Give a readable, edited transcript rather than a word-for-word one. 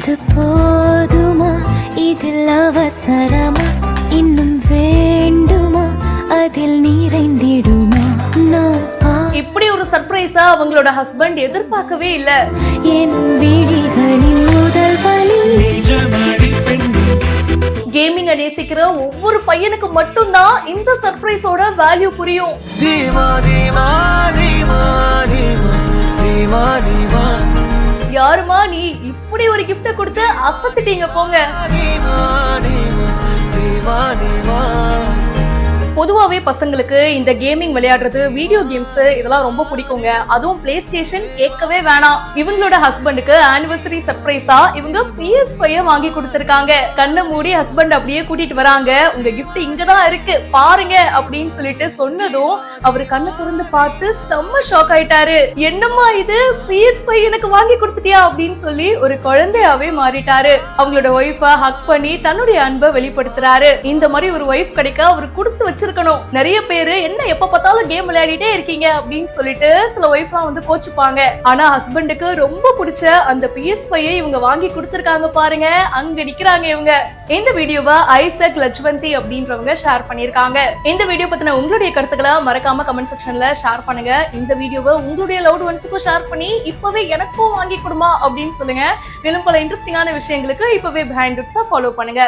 இது போதுமா, இதில் அவசரமா, இன்னும் வேண்டுமா, அதில் நிறைந்திடுமா? நான் இப்படி ஒரு சர்ப்ரைஸா அவங்களோட ஹஸ்பண்ட் எதிர்பார்க்கவே இல்ல. என் விழிகளின் முதல் வலி. கேமிங்க நேசிக்கிற ஒவ்வொரு பையனுக்கு மட்டும்தான் இந்த சர்ப்ரைஸோட வேல்யூ புரியும். யாருமா நீ, இப்படி ஒரு கிஃப்ட் கொடுத்து அசத்திட்டீங்க போங்க. பொதுவாவே பசங்களுக்கு இந்த கேமிங் விளையாடுறது, வீடியோ கேம்ஸ் இதெல்லாம் ரொம்ப பிடிக்குங்க. அதுவும் பிளே ஸ்டேஷன் கேட்கவே வேணாம். இவங்களோட ஹஸ்பண்டுக்கு ஆனிவர்சரி சர்ப்ரைஸா இவங்க PS5 வாங்கி கொடுத்திருக்காங்க. கண்ணை மூடி ஹஸ்பண்ட் அப்படியே கூட்டிட்டு வராங்க. உங்க கிஃப்ட் இங்கதான் இருக்கு பாருங்க அப்படின்னு சொல்லிட்டு சொன்னதும் அவரு கண்ணை திறந்து பார்த்து செம்ம ஷாக் ஆயிட்டாரு. என்னம்மா இது, PS5 எனக்கு வாங்கி கொடுத்துட்டியா அப்படின்னு சொல்லி ஒரு குழந்தையாவே மாறிட்டாரு. அவங்களோட ஒய்ஃப ஹக் பண்ணி தன்னுடைய அன்பை வெளிப்படுத்துறாரு. இந்த மாதிரி ஒரு ஒய்ஃப் கிடைக்க அவர் கொடுத்து வச்சிருக்கணும். நிறைய பேரு என்ன எப்ப பார்த்தாலும் கேம் விளையாடிட்டே இருக்கீங்க அப்படின்னு சொல்லிட்டு சில ஒய்ஃப்லாம் வந்து கோச்சுப்பாங்க. ஆனா ஹஸ்பண்டுக்கு ரொம்ப பிடிச்ச அந்த PS5 இவங்க வாங்கி கொடுத்திருக்காங்க பாருங்க. அங்க நிக்கிறாங்க இவங்க. இந்த வீடியோவை ஐசக் லட்சுவந்தி அப்படின்றவங்க ஷேர் பண்ணிருக்காங்க. இந்த வீடியோ பத்தின உங்களுடைய கருத்துக்களை மறக்காம கமெண்ட் செக்ஷன்ல ஷேர் பண்ணுங்க. இந்த வீடியோவை உங்களுடைய லவ்ட் ஒன்ஸுக்கும் ஷேர் பண்ணி இப்பவே எனக்கும் வாங்கி கொடுமா அப்படின்னு சொல்லுங்க. மேலும் பல இன்ட்ரெஸ்டிங்கான விஷயங்களுக்கு இப்பவே பிஹைண்ட் இட்ஸை ஃபாலோ பண்ணுங்க.